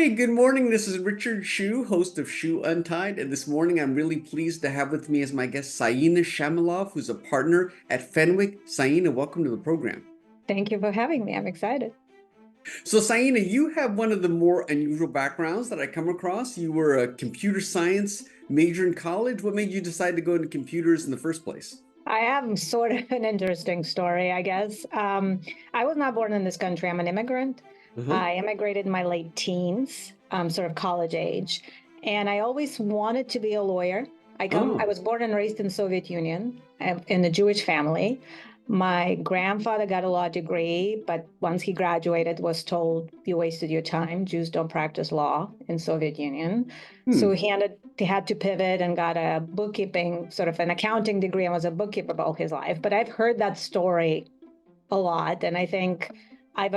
Hey, good morning. This is Richard Hsu, host of Hsu Untied. And this morning I'm really pleased to have with me as my guest Saina Shamilov, who's a partner at Fenwick. Saina, welcome to the program. Thank you for having me. I'm excited. So, Saina, you have one of the more unusual backgrounds that I come across. You were a computer science major in college. What made you decide to go into computers in the first place? I have sort of an interesting story, I guess. I was not born in this country. I'm an immigrant. Uh-huh. I immigrated in my late teens, sort of college age, and I always wanted to be a lawyer. I Oh. was born and raised in Soviet Union in a Jewish family. My grandfather got a law degree, but once he graduated, was told, "You wasted your time. Jews don't practice law in Soviet Union." So Hmm. he had to pivot and got a bookkeeping, sort of an accounting degree, and was a bookkeeper all his life. But I've heard that story a lot, and I think I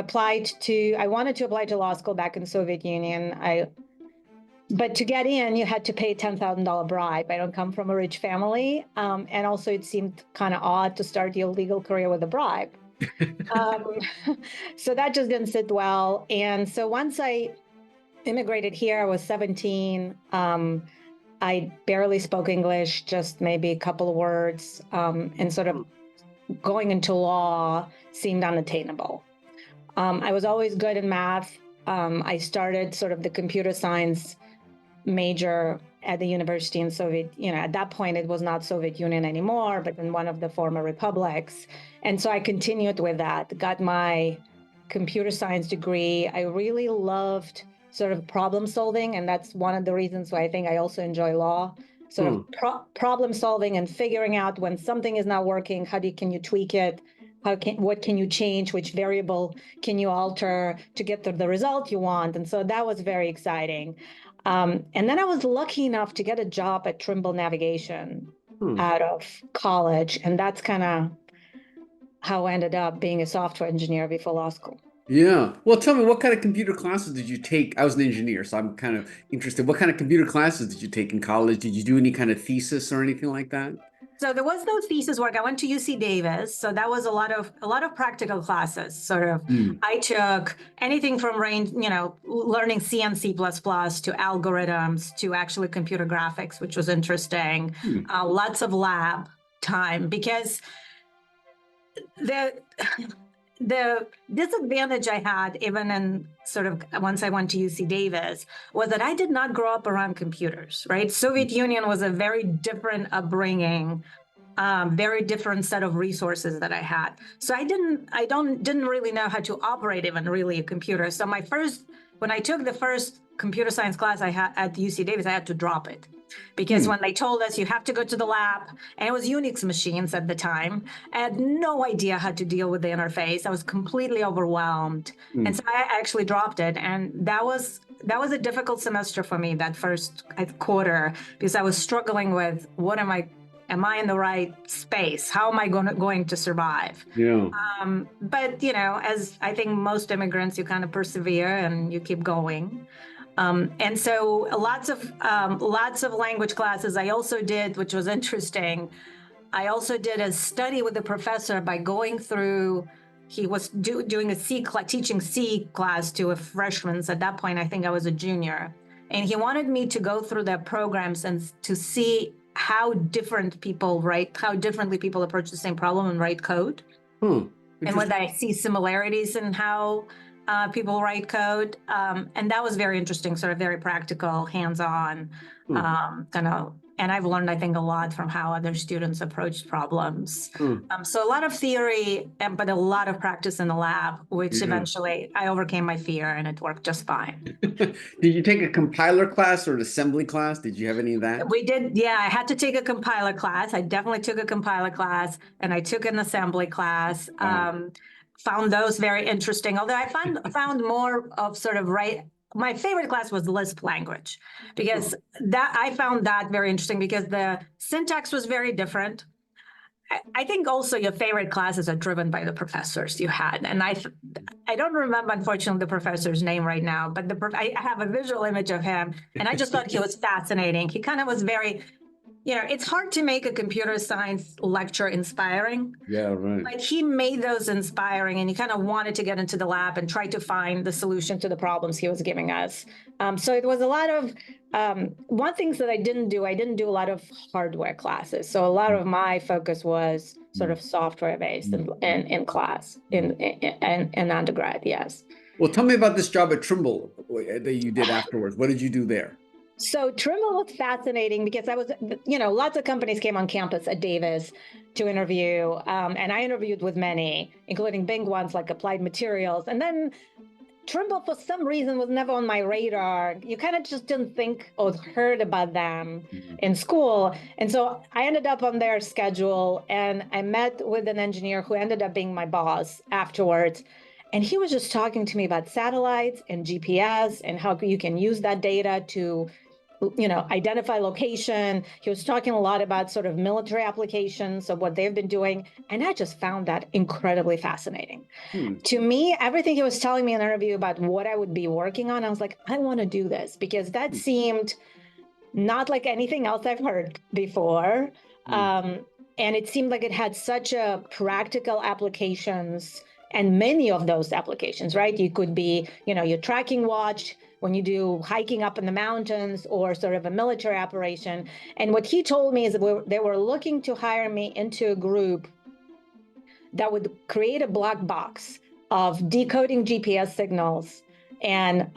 wanted to apply to law school back in the Soviet Union. But to get in, you had to pay a $10,000 bribe. I don't come from a rich family. And also it seemed kind of odd to start your legal career with a bribe. Um, so that just didn't sit well. And so once I immigrated here, I was 17. I barely spoke English, just maybe a couple of words, and sort of going into law seemed unattainable. I was always good in math. I started sort of the computer science major at the university in at that point it was not Soviet Union anymore, but in one of the former republics. And so I continued with that, got my computer science degree. I really loved sort of problem solving, and that's one of the reasons why I think I also enjoy law. Sort of Hmm. problem solving and figuring out when something is not working, can you tweak it? What can you change? Which variable can you alter to get to the result you want? And so that was very exciting. And then I was lucky enough to get a job at Trimble Navigation Hmm. out of college. And that's kind of how I ended up being a software engineer before law school. Yeah. Well, tell me, what kind of computer classes did you take? I was an engineer, so I'm kind of interested. What kind of computer classes did you take in college? Did you do any kind of thesis or anything like that? So there was no thesis work. I went to UC Davis, so that was a lot of practical classes. Sort of, Hmm. I took anything from learning C and C++ to algorithms to actually computer graphics, which was interesting. Hmm. Lots of lab time because the the disadvantage I had, even in sort of once I went to UC Davis, was that I did not grow up around computers, right? Soviet Union was a very different upbringing, very different set of resources that I had. So didn't really know how to operate even really a computer. So when I took the first computer science class I had at UC Davis, I had to drop it because Hmm. when they told us you have to go to the lab, and it was Unix machines at the time, I had no idea how to deal with the interface. I was completely overwhelmed, and Hmm. so I actually dropped it. And that was a difficult semester for me, that first quarter, because I was struggling with am I in the right space? How am I going to survive? Yeah. But as I think most immigrants, you kind of persevere and you keep going. And so lots of language classes I also did, which was interesting. I also did a study with the professor by going through. He was doing teaching C class to a freshman. So at that point, I think I was a junior, and he wanted me to go through their programs and to see how differently people approach the same problem and write code, Huh. and whether Interesting. I see similarities in how people write code. And that was very interesting, sort of very practical, hands-on, Huh. kind of. And I've learned, I think, a lot from how other students approach problems. Huh. So a lot of theory, but a lot of practice in the lab, which Yeah. eventually I overcame my fear and it worked just fine. Did you take a compiler class or an assembly class? Did you have any of that? We did, yeah. I had to take a compiler class. I definitely took a compiler class, and I took an assembly class. Wow. Found those very interesting. Although I found more of sort of right. My favorite class was Lisp language, Huh. because that I found that very interesting because the syntax was very different. I think also your favorite classes are driven by the professors you had, and I don't remember, unfortunately, the professor's name right now, but I have a visual image of him, and I just thought he was fascinating. He kind of was very it's hard to make a computer science lecture inspiring. Yeah, right. But he made those inspiring, and he kind of wanted to get into the lab and try to find the solution to the problems he was giving us. So it was a lot of one things that I didn't do a lot of hardware classes. So a lot of my focus was sort of software based in class in undergrad. Yes. Well, tell me about this job at Trimble that you did afterwards. What did you do there? So Trimble was fascinating because lots of companies came on campus at Davis to interview, and I interviewed with many, including big ones like Applied Materials. And then Trimble, for some reason, was never on my radar. You kind of just didn't think or heard about them in school. And so I ended up on their schedule, and I met with an engineer who ended up being my boss afterwards. And he was just talking to me about satellites and GPS and how you can use that data to identify location. He was talking a lot about sort of military applications of what they've been doing. And I just found that incredibly fascinating. To me, everything he was telling me in the interview about what I would be working on, I was like, I want to do this because that seemed not like anything else I've heard before. And it seemed like it had such a practical applications, and many of those applications, right? You could be, your tracking watch when you do hiking up in the mountains or sort of a military operation. And what he told me is that they were looking to hire me into a group that would create a black box of decoding GPS signals and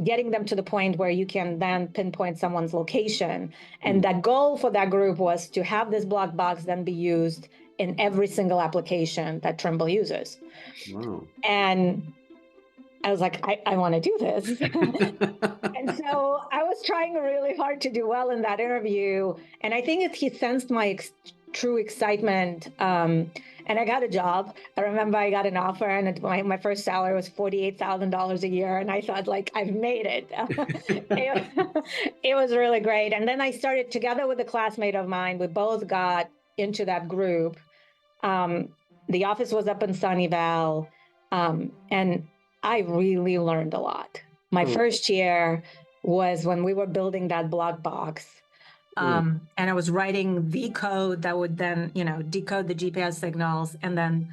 getting them to the point where you can then pinpoint someone's location. And that goal for that group was to have this black box then be used in every single application that Trimble uses. Wow. And I was like, I want to do this. And so I was trying really hard to do well in that interview. And I think he sensed my true excitement. And I got a job. I remember I got an offer, and my first salary was $48,000 a year. And I thought, like, I've made it. It was really great. And then I started together with a classmate of mine. We both got into that group. The office was up in Sunnyvale. And I really learned a lot. My first year was when we were building that black box. And I was writing the code that would then, decode the GPS signals and then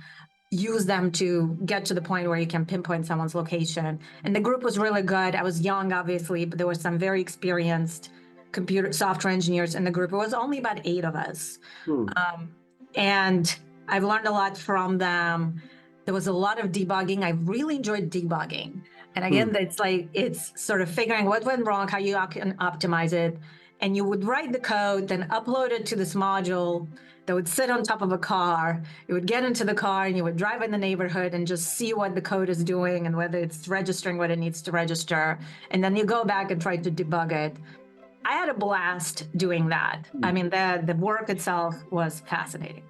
use them to get to the point where you can pinpoint someone's location. And the group was really good. I was young, obviously, but there were some very experienced computer software engineers in the group. It was only about 8 of us. And I've learned a lot from them. There was a lot of debugging. I really enjoyed debugging. And again, it's sort of figuring what went wrong, how you can optimize it. And you would write the code, then upload it to this module that would sit on top of a car. You would get into the car and you would drive in the neighborhood and just see what the code is doing and whether it's registering what it needs to register. And then you go back and try to debug it. I had a blast doing that. I mean, the work itself was fascinating.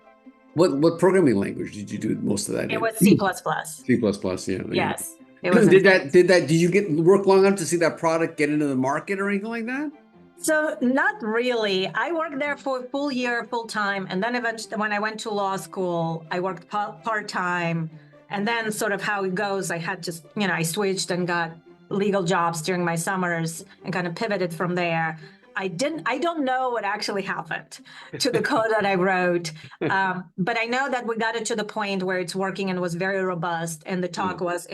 What programming language did you do most of that in? It was C++. C++, yeah. Yes. It was did you get work long enough to see that product get into the market or anything like that? So not really. I worked there for a full year, full time. And then eventually when I went to law school, I worked part time. And then sort of how it goes, I had to, I switched and got legal jobs during my summers and kind of pivoted from there. I don't know what actually happened to the code that I wrote, but I know that we got it to the point where it's working and was very robust. And the talk was,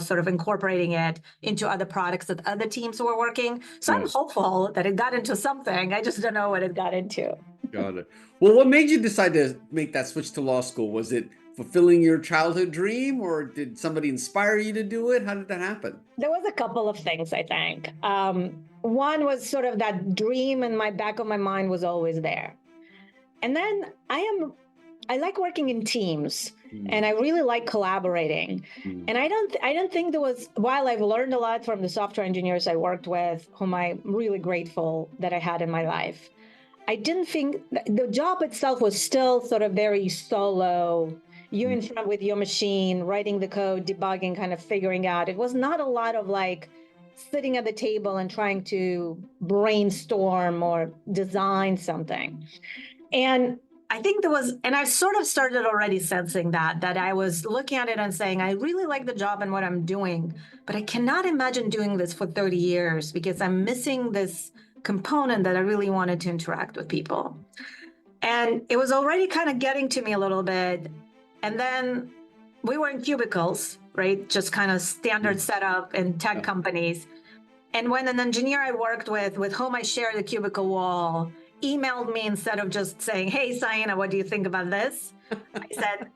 sort of incorporating it into other products that other teams were working. So I'm hopeful that it got into something. I just don't know what it got into. Got it. Well, what made you decide to make that switch to law school? Was it fulfilling your childhood dream, or did somebody inspire you to do it? How did that happen? There was a couple of things, I think. One was sort of that dream in my back of my mind was always there. And then I like working in teams, and I really like collaborating. And I don't think there was, while I've learned a lot from the software engineers I worked with, whom I'm really grateful that I had in my life, I didn't think the job itself was still sort of very solo. You in front with your machine, writing the code, debugging, kind of figuring out. It was not a lot of like sitting at the table and trying to brainstorm or design something. And I think and I sort of started already sensing that I was looking at it and saying, I really like the job and what I'm doing, but I cannot imagine doing this for 30 years because I'm missing this component that I really wanted to interact with people. And it was already kind of getting to me a little bit. And then we were in cubicles, right? Just kind of standard setup in tech companies. And when an engineer I worked with whom I shared a cubicle wall, emailed me instead of just saying, "Hey, Saina, what do you think about this?" I said,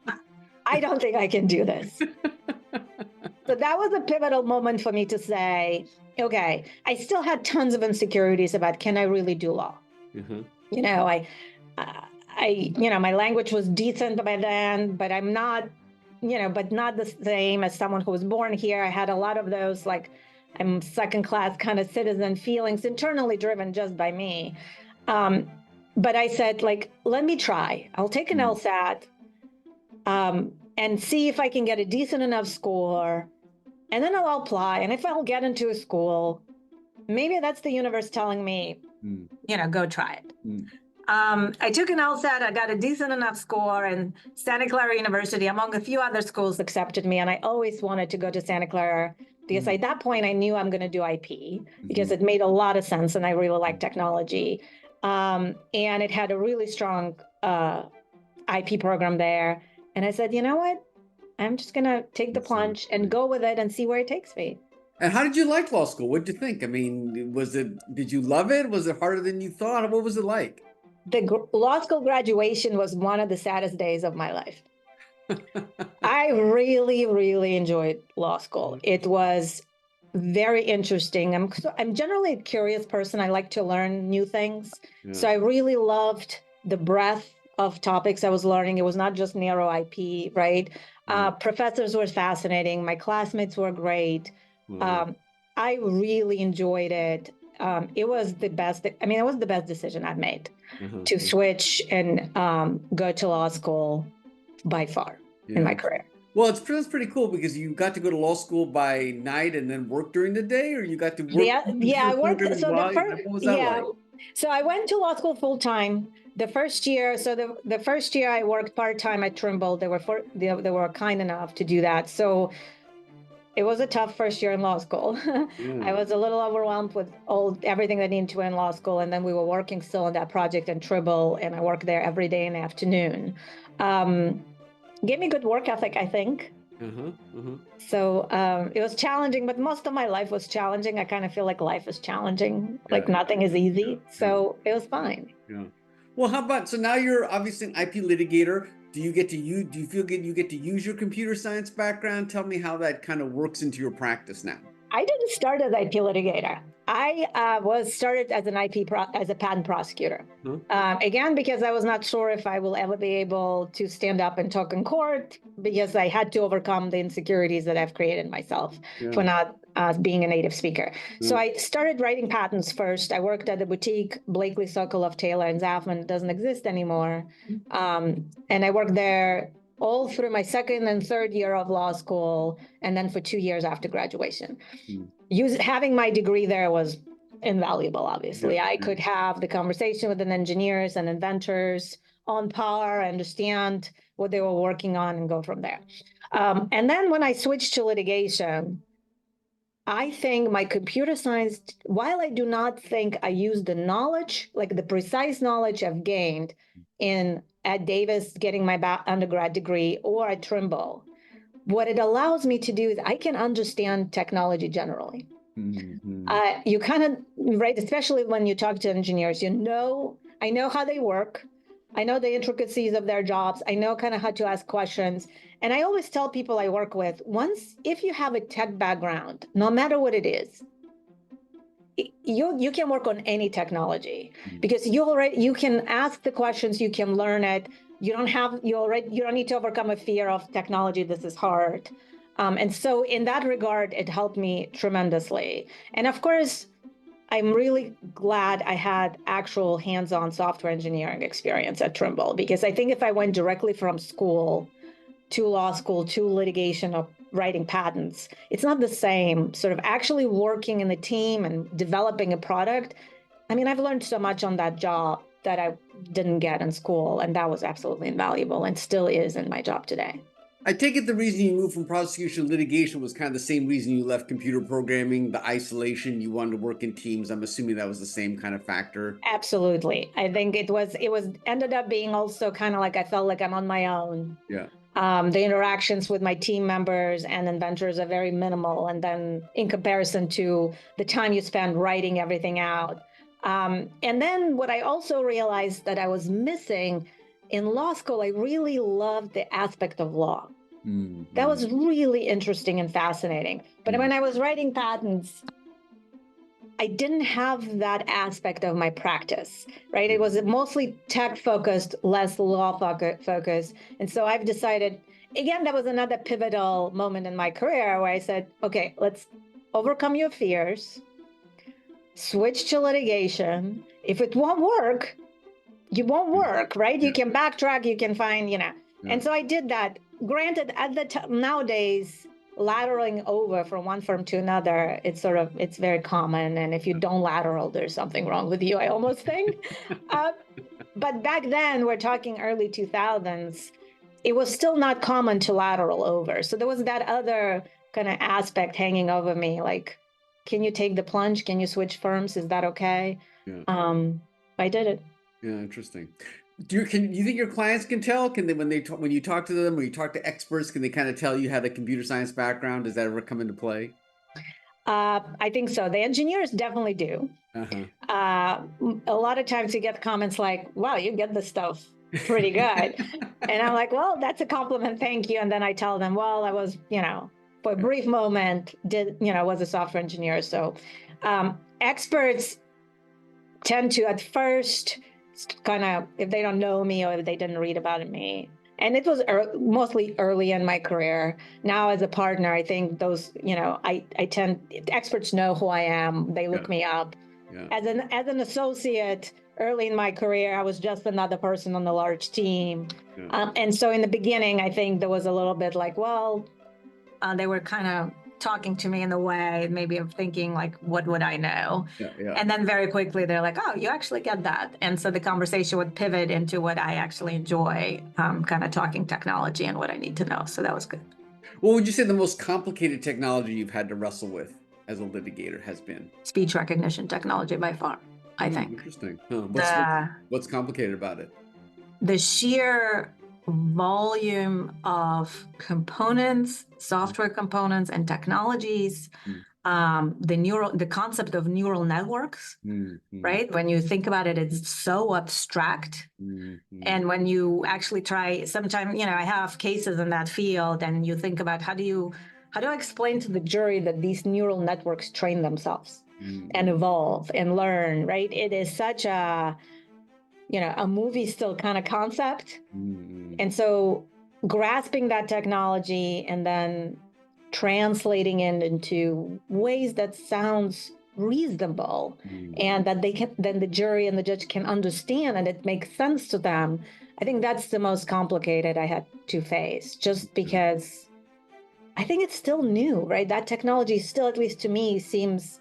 "I don't think I can do this." So that was a pivotal moment for me to say, okay, I still had tons of insecurities about, can I really do law? Mm-hmm. You know, my language was decent by then, but I'm not, but not the same as someone who was born here. I had a lot of those, like, I'm second class kind of citizen feelings, internally driven just by me. But I said, like, let me try. I'll take an LSAT and see if I can get a decent enough score. And then I'll apply. And if I'll get into a school, maybe that's the universe telling me, go try it. I took an LSAT. I got a decent enough score, and Santa Clara University, among a few other schools, accepted me. And I always wanted to go to Santa Clara because at that point I knew I'm going to do IP because it made a lot of sense and I really liked technology. And it had a really strong IP program there. And I said, you know what? I'm just going to take the plunge and go with it and see where it takes me. And how did you like law school? What did you think? I mean, did you love it? Was it harder than you thought? What was it like? The law school graduation was one of the saddest days of my life. I really, really enjoyed law school. It was very interesting. I'm generally a curious person. I like to learn new things. Yeah. So I really loved the breadth of topics I was learning. It was not just narrow IP, right? Professors were fascinating. My classmates were great. I really enjoyed it. It was the best. I mean, it was the best decision I've made to switch and go to law school by far in my career. Well, it's pretty cool because you got to go to law school by night and then work during the day, or you got to work. Yeah, I worked. So what was that like? So I went to law school full time. The first year, the first year I worked part time at Trimble. They were kind enough to do that. So it was a tough first year in law school. I was a little overwhelmed with everything that needed to in law school. And then we were working still on that project in Trimble, and I worked there every day in the afternoon. Gave me good work ethic, I think. So it was challenging, but most of my life was challenging. I kind of feel like life is challenging, like nothing is easy. So it was fine. Yeah. Well, how about, so now you're obviously an IP litigator. Do you feel you get to use your computer science background? Tell me how that kind of works into your practice now. I didn't start as IP litigator. I was started as an as a patent prosecutor. Again, because I was not sure if I will ever be able to stand up and talk in court, because I had to overcome the insecurities that I've created myself for not being a native speaker. So I started writing patents first. I worked at the boutique Blakely, Sokoloff, Taylor, and Zafman. It doesn't exist anymore. And I worked there all through my second and third year of law school, and then for 2 years after graduation. Having my degree there was invaluable, obviously. I could have the conversation with the engineers and inventors on par, understand what they were working on, and go from there. And then when I switched to litigation, I think my computer science, while I do not think I used the knowledge, like the precise knowledge I've gained at Davis getting my undergrad degree or at Trimble, what it allows me to do is I can understand technology generally. You kind of, right, especially when you talk to engineers, I know how they work. I know the intricacies of their jobs. I know kind of how to ask questions. And I always tell people I work with, if you have a tech background, no matter what it is, you can work on any technology because you can ask the questions, you can learn it. You don't need to overcome a fear of technology. This is hard. And so in that regard, it helped me tremendously. And of course, I'm really glad I had actual hands-on software engineering experience at Trimble, because I think if I went directly from school to law school to litigation or writing patents, it's not the same. Sort of actually working in the team and developing a product. I mean, I've learned so much on that job that I didn't get in school, and that was absolutely invaluable and still is in my job today. I take it the reason you moved from prosecution to litigation was kind of the same reason you left computer programming, the isolation, you wanted to work in teams. I'm assuming that was the same kind of factor. Absolutely. I think it was ended up being also kind of like I felt like I'm on my own. Yeah. The interactions with my team members and inventors are very minimal. And then in comparison to the time you spend writing everything out. And then what I also realized that I was missing in law school, I really loved the aspect of law. That was really interesting and fascinating. But when I was writing patents, I didn't have that aspect of my practice, right? It was mostly tech focused, less law focused. And so I've decided, again, that was another pivotal moment in my career where I said, okay, let's overcome your fears, switch to litigation. If it won't work, you won't work, right? You can backtrack, you can find, And so I did that. Granted, at the time, nowadays, lateraling over from one firm to another, it's very common. And if you don't lateral, there's something wrong with you, I almost think. But back then, we're talking early 2000s, it was still not common to lateral over. So there was that other kind of aspect hanging over me, like, can you take the plunge? Can you switch firms? Is that okay? I did it. Yeah, interesting. Do you think your clients can tell? Can they when you talk to them or you talk to experts, can they kind of tell you have a computer science background? Does that ever come into play? I think so. The engineers definitely do. A lot of times you get comments like, "Wow, you get this stuff pretty good," and I'm like, "Well, that's a compliment, thank you." And then I tell them, "Well, I was, for a brief moment, was a software engineer." So experts tend to at first kind of, if they don't know me or if they didn't read about me, and it was mostly early in my career. Now as a partner, I think those, experts know who I am. They look me up. As an associate early in my career, I was just another person on the large team. And so in the beginning, I think there was a little bit like, well, they were kind of talking to me in the way maybe of thinking like, what would I know? And then very quickly they're like, oh, you actually get that. And so the conversation would pivot into what I actually enjoy, kind of talking technology and what I need to know. So that was good. What would you say the most complicated technology you've had to wrestle with as a litigator has been? Speech recognition technology by far, I think. Interesting. What's complicated about it? The sheer volume of components, software components, and technologies. The concept of neural networks, right? When you think about it, it's so abstract. And when you actually try, sometimes, I have cases in that field, and you think about how do I explain to the jury that these neural networks train themselves and evolve and learn, right? It is such a movie still kind of concept. And so grasping that technology and then translating it into ways that sounds reasonable and that then the jury and the judge can understand and it makes sense to them. I think that's the most complicated I had to face, just because I think it's still new, right? That technology still, at least to me, seems,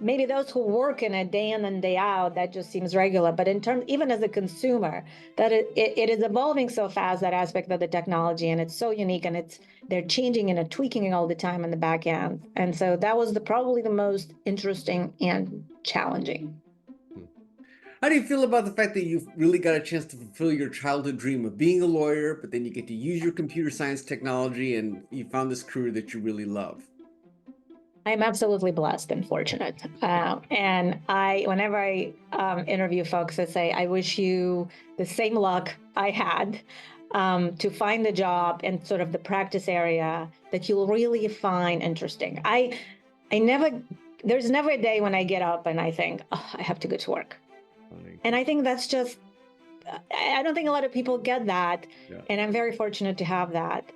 maybe those who work in it day in and day out, that just seems regular. But in terms, even as a consumer, that it is evolving so fast, that aspect of the technology, and it's so unique, and they're changing and tweaking it all the time in the back end. And so that was probably the most interesting and challenging. How do you feel about the fact that you've really got a chance to fulfill your childhood dream of being a lawyer, but then you get to use your computer science technology and you found this career that you really love? I'm absolutely blessed and fortunate. And whenever I interview folks, I say, I wish you the same luck I had to find the job and sort of the practice area that you'll really find interesting. There's never a day when I get up and I think, oh, I have to go to work. And I think that's just, I don't think a lot of people get that. And I'm very fortunate to have that.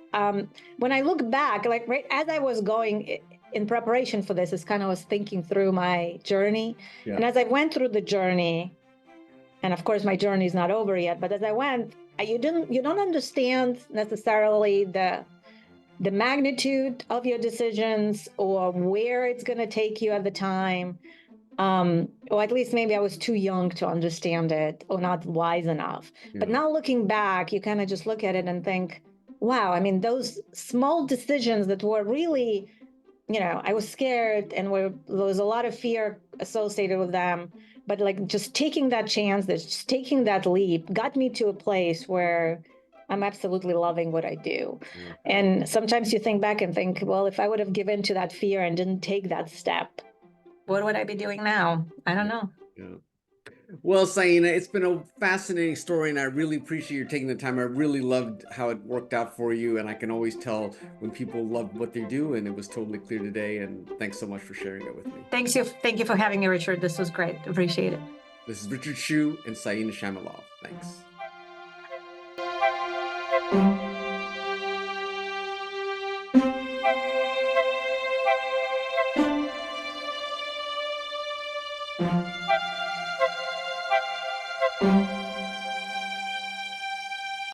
When I look back, like right as I was going in preparation for this, is kind of was thinking through my journey. And as I went through the journey, and of course my journey is not over yet, but as I went, you don't understand necessarily the magnitude of your decisions or where it's going to take you at the time. Or at least maybe I was too young to understand it or not wise enough. But now looking back, you kind of just look at it and think, wow, I mean, those small decisions that were really, I was scared and there was a lot of fear associated with them. But like just taking that chance, just taking that leap got me to a place where I'm absolutely loving what I do. Yeah. And sometimes you think back and think, well, if I would have given to that fear and didn't take that step, what would I be doing now? I don't know. Yeah. Well, Saina, it's been a fascinating story, and I really appreciate you taking the time. I really loved how it worked out for you, and I can always tell when people love what they do, and it was totally clear today. And thanks so much for sharing it with me. Thank you for having me, Richard. This was great. Appreciate it. This is Richard Hsu and Saina Shamilov. Thanks.